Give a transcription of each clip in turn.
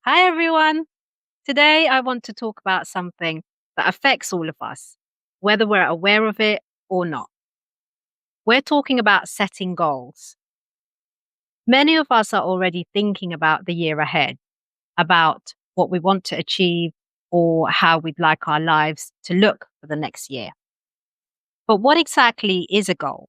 Hi, everyone. Today, I want to talk about something that affects all of us, whether we're aware of it or not. We're talking about setting goals. Many of us are already thinking about the year ahead, about what we want to achieve or how we'd like our lives to look for the next year. But what exactly is a goal?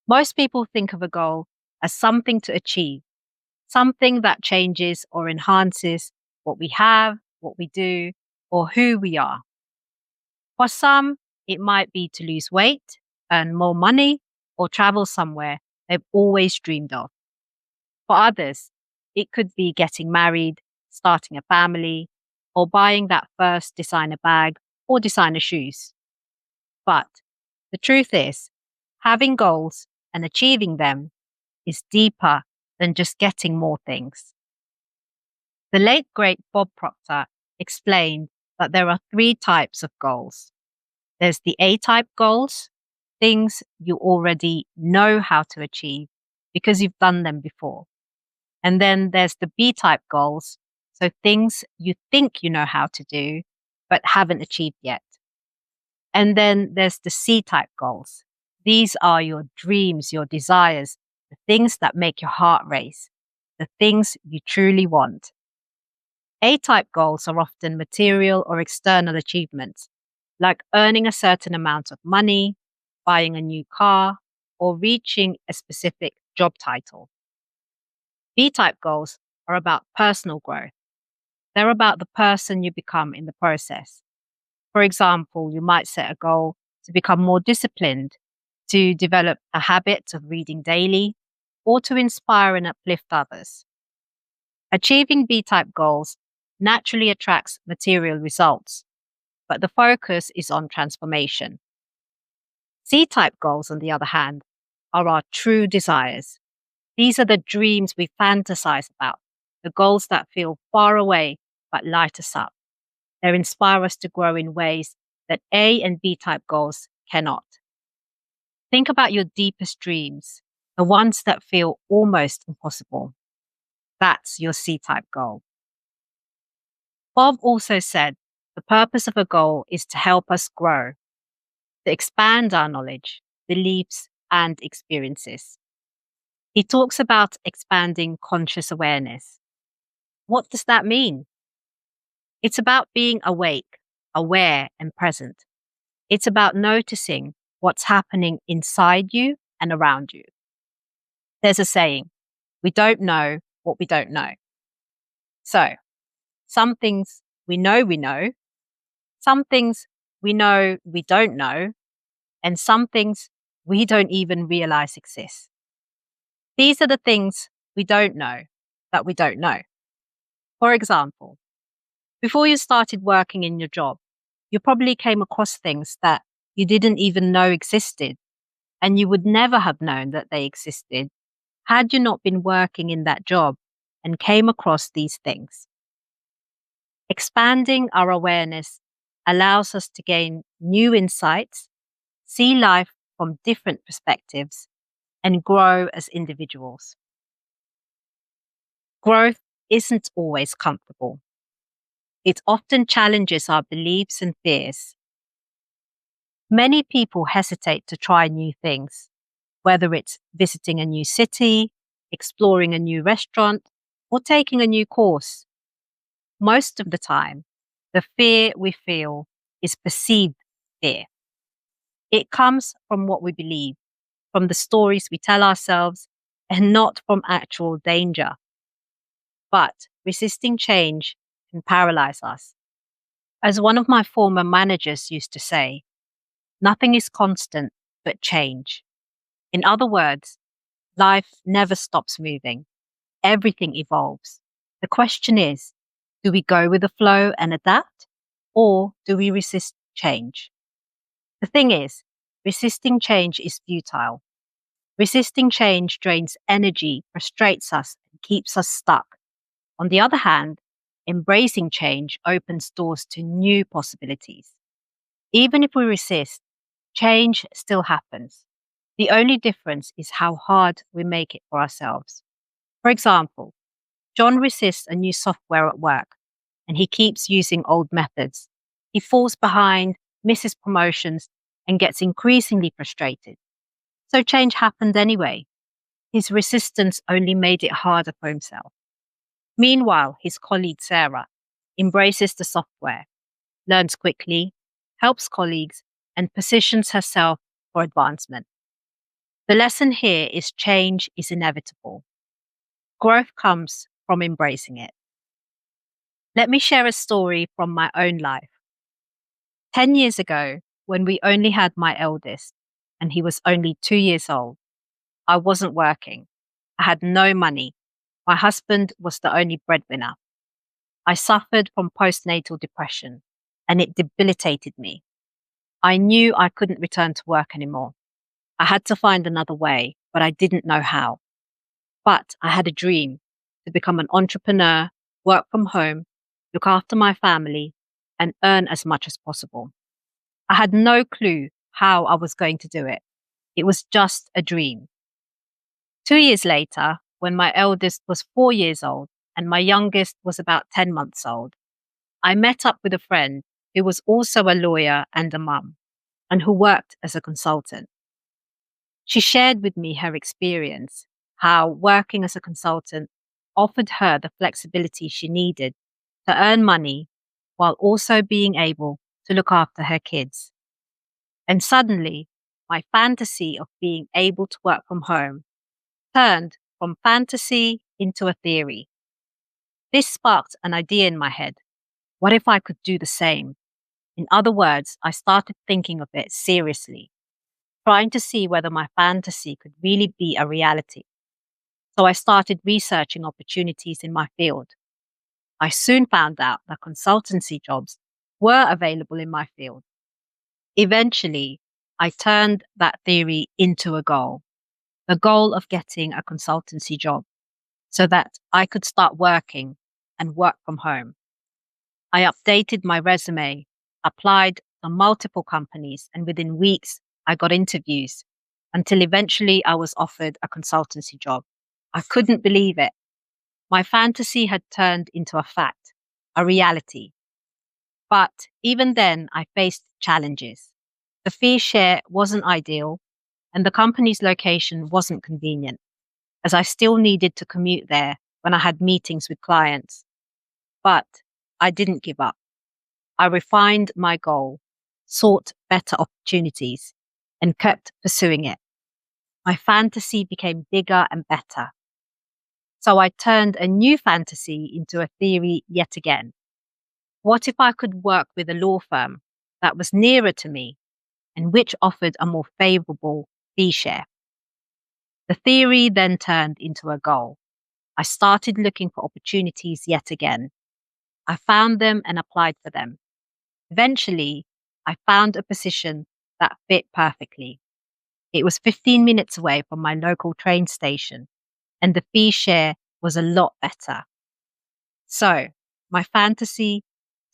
Most people think of a goal as something to achieve, something that changes or enhances what we have, what we do, or who we are. For some, it might be to lose weight, earn more money, or travel somewhere they've always dreamed of. For others, it could be getting married, starting a family, or buying that first designer bag or designer shoes. But the truth is, having goals and achieving them is deeper than just getting more things. The late great Bob Proctor explained that there are three types of goals. There's the A type goals, things you already know how to achieve because you've done them before. And then there's the B type goals, so things you think you know how to do but haven't achieved yet. And then there's the C type goals. These are your dreams, your desires, the things that make your heart race, the things you truly want. A type goals are often material or external achievements, like earning a certain amount of money, buying a new car, or reaching a specific job title. B type goals are about personal growth. They're about the person you become in the process. For example, you might set a goal to become more disciplined, to develop a habit of reading daily, or to inspire and uplift others. Achieving B type goals naturally attracts material results, but the focus is on transformation. C type goals, on the other hand, are our true desires. These are the dreams we fantasize about, the goals that feel far away but light us up. They inspire us to grow in ways that A and B type goals cannot. Think about your deepest dreams, the ones that feel almost impossible. That's your C type goal. Bob also said the purpose of a goal is to help us grow, to expand our knowledge, beliefs, and experiences. He talks about expanding conscious awareness. What does that mean? It's about being awake, aware, and present. It's about noticing what's happening inside you and around you. There's a saying, we don't know what we don't know. So, some things we know, some things we know we don't know, and some things we don't even realize exist. These are the things we don't know that we don't know. For example, before you started working in your job, you probably came across things that you didn't even know existed, and you would never have known that they existed had you not been working in that job and came across these things. Expanding our awareness allows us to gain new insights, see life from different perspectives, and grow as individuals. Growth isn't always comfortable. It often challenges our beliefs and fears. Many people hesitate to try new things, whether it's visiting a new city, exploring a new restaurant, or taking a new course. Most of the time, the fear we feel is perceived fear. It comes from what we believe, from the stories we tell ourselves, and not from actual danger. But resisting change can paralyze us. As one of my former managers used to say, nothing is constant but change. In other words, life never stops moving. Everything evolves. The question is, do we go with the flow and adapt, or do we resist change? The thing is, resisting change is futile. Resisting change drains energy, frustrates us, and keeps us stuck. On the other hand, embracing change opens doors to new possibilities. Even if we resist, change still happens. The only difference is how hard we make it for ourselves. For example, John resists a new software at work and he keeps using old methods. He falls behind, misses promotions, and gets increasingly frustrated. So change happened anyway. His resistance only made it harder for himself. Meanwhile, his colleague Sarah embraces the software, learns quickly, helps colleagues, and positions herself for advancement. The lesson here is change is inevitable. Growth comes from embracing it. Let me share a story from my own life. 10 years ago, when we only had my eldest, and he was only 2 years old, I wasn't working. I had no money. My husband was the only breadwinner. I suffered from postnatal depression, and it debilitated me. I knew I couldn't return to work anymore. I had to find another way, but I didn't know how. But I had a dream to become an entrepreneur, work from home, look after my family, and earn as much as possible. I had no clue how I was going to do it. It was just a dream. 2 years later, when my eldest was 4 years old and my youngest was about 10 months old, I met up with a friend who was also a lawyer and a mum, and who worked as a consultant. She shared with me her experience, how working as a consultant offered her the flexibility she needed to earn money while also being able to look after her kids. And suddenly, my fantasy of being able to work from home turned from fantasy into a theory. This sparked an idea in my head. What if I could do the same? In other words, I started thinking of it seriously, trying to see whether my fantasy could really be a reality. So I started researching opportunities in my field. I soon found out that consultancy jobs were available in my field. Eventually, I turned that theory into a goal, the goal of getting a consultancy job so that I could start working and work from home. I updated my resume, applied to multiple companies, and within weeks, I got interviews until eventually I was offered a consultancy job. I couldn't believe it. My fantasy had turned into a fact, a reality. But even then, I faced challenges. The fee share wasn't ideal, and the company's location wasn't convenient, as I still needed to commute there when I had meetings with clients. But I didn't give up. I refined my goal, sought better opportunities, and kept pursuing it. My fantasy became bigger and better. So I turned a new fantasy into a theory yet again. What if I could work with a law firm that was nearer to me and which offered a more favorable fee share? The theory then turned into a goal. I started looking for opportunities yet again. I found them and applied for them. Eventually, I found a position that fit perfectly. It was 15 minutes away from my local train station, and the fee share was a lot better. So, my fantasy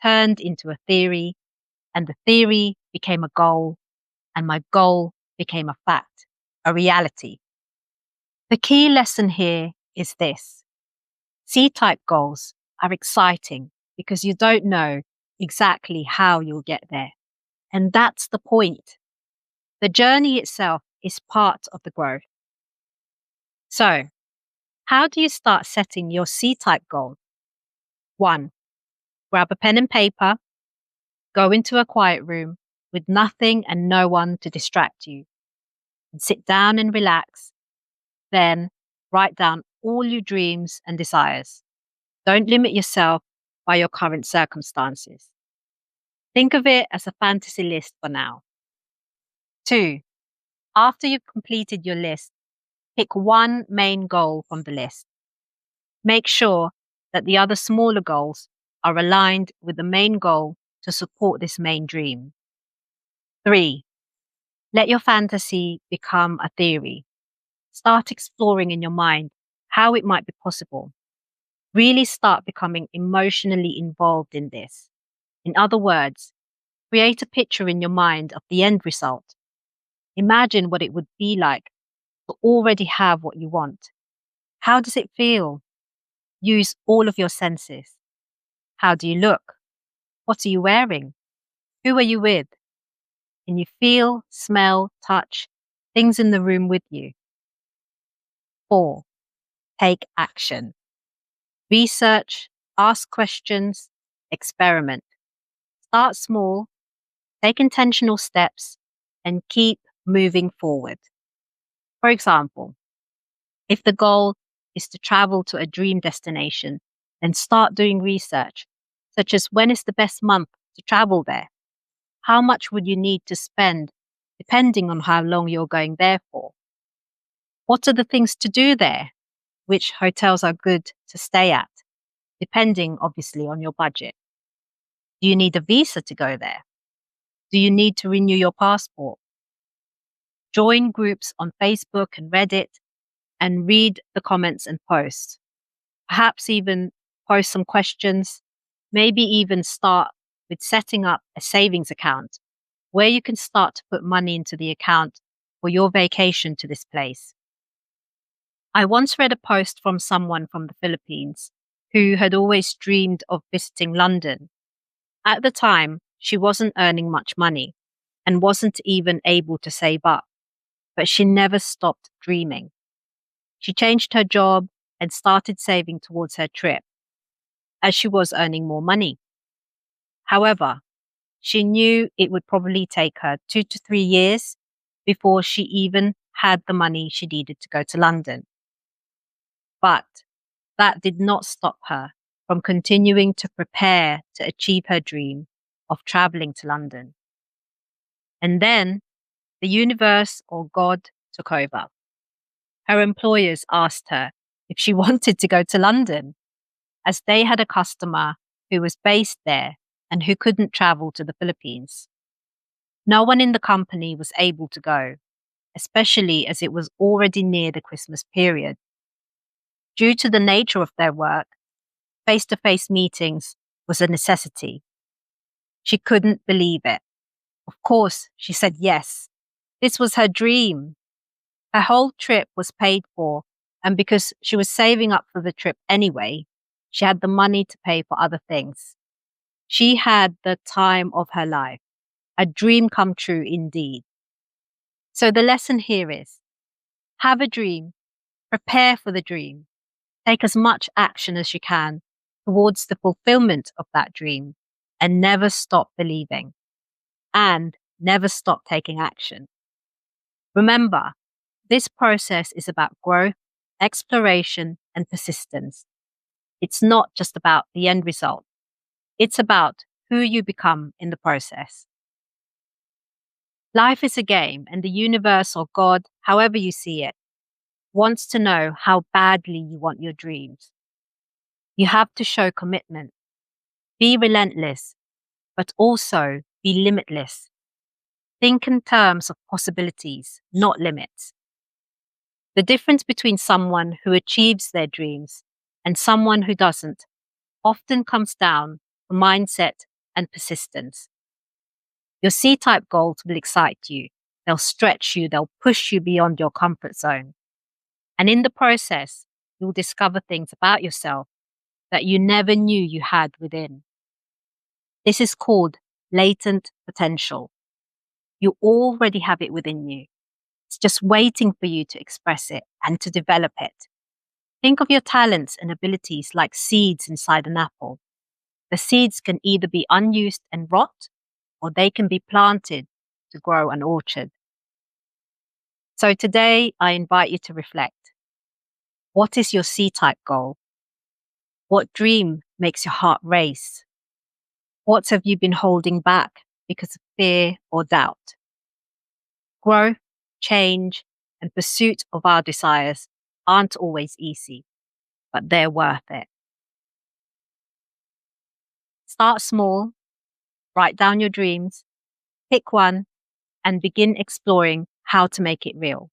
turned into a theory, and the theory became a goal, and my goal became a fact, a reality. The key lesson here is this. C-type goals are exciting because you don't know exactly how you'll get there. And that's the point. The journey itself is part of the growth. So, how do you start setting your C-type goal? 1. Grab a pen and paper, go into a quiet room with nothing and no one to distract you, and sit down and relax. Then write down all your dreams and desires. Don't limit yourself by your current circumstances. Think of it as a fantasy list for now. 2. After you've completed your list, pick one main goal from the list. Make sure that the other smaller goals are aligned with the main goal to support this main dream. 3. Let your fantasy become a theory. Start exploring in your mind how it might be possible. Really start becoming emotionally involved in this. In other words, create a picture in your mind of the end result. Imagine what it would be like to already have what you want. How does it feel? Use all of your senses. How do you look? What are you wearing? Who are you with? Can you feel, smell, touch things in the room with you? 4. Take action. Research, ask questions, experiment. Start small, take intentional steps, and keep moving forward. For example, if the goal is to travel to a dream destination, then start doing research, such as when is the best month to travel there? How much would you need to spend depending on how long you're going there for? What are the things to do there? Which hotels are good to stay at, depending obviously on your budget? Do you need a visa to go there? Do you need to renew your passport? Join groups on Facebook and Reddit and read the comments and posts. Perhaps even post some questions, maybe even start with setting up a savings account where you can start to put money into the account for your vacation to this place. I once read a post from someone from the Philippines who had always dreamed of visiting London. At the time, she wasn't earning much money and wasn't even able to save up, but she never stopped dreaming. She changed her job and started saving towards her trip, as she was earning more money. However, she knew it would probably take her 2 to 3 years before she even had the money she needed to go to London. But that did not stop her from continuing to prepare to achieve her dream of traveling to London. And then the universe or God took over. Her employers asked her if she wanted to go to London, as they had a customer who was based there and who couldn't travel to the Philippines. No one in the company was able to go, especially as it was already near the Christmas period. Due to the nature of their work, face-to-face meetings was a necessity. She couldn't believe it. Of course, she said yes. This was her dream. Her whole trip was paid for, and because she was saving up for the trip anyway, she had the money to pay for other things. She had the time of her life. A dream come true indeed. So the lesson here is, have a dream, prepare for the dream, take as much action as you can towards the fulfillment of that dream, and never stop believing, and never stop taking action. Remember, this process is about growth, exploration, and persistence. It's not just about the end result. It's about who you become in the process. Life is a game, and the universe or God, however you see it, wants to know how badly you want your dreams. You have to show commitment. Be relentless, but also be limitless. Think in terms of possibilities, not limits. The difference between someone who achieves their dreams and someone who doesn't often comes down to mindset and persistence. Your C-type goals will excite you. They'll stretch you. They'll push you beyond your comfort zone. And in the process, you'll discover things about yourself that you never knew you had within. This is called latent potential. You already have it within you. It's just waiting for you to express it and to develop it. Think of your talents and abilities like seeds inside an apple. The seeds can either be unused and rot, or they can be planted to grow an orchard. So today, I invite you to reflect. What is your C-type goal? What dream makes your heart race? What have you been holding back because of fear or doubt? Growth, change, and pursuit of our desires aren't always easy, but they're worth it. Start small, write down your dreams, pick one, and begin exploring how to make it real.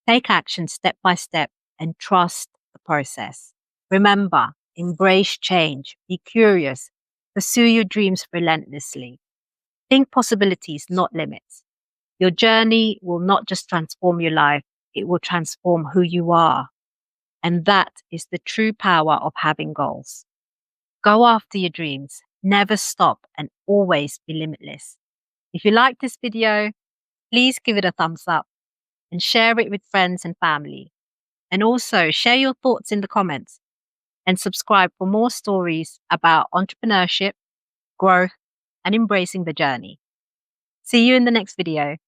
Take action step by step and trust the process. Remember, embrace change, be curious, pursue your dreams relentlessly. Think possibilities, not limits. Your journey will not just transform your life, it will transform who you are. And that is the true power of having goals. Go after your dreams, never stop, and always be limitless. If you like this video, please give it a thumbs up and share it with friends and family. And also share your thoughts in the comments and subscribe for more stories about entrepreneurship, growth, and embracing the journey. See you in the next video.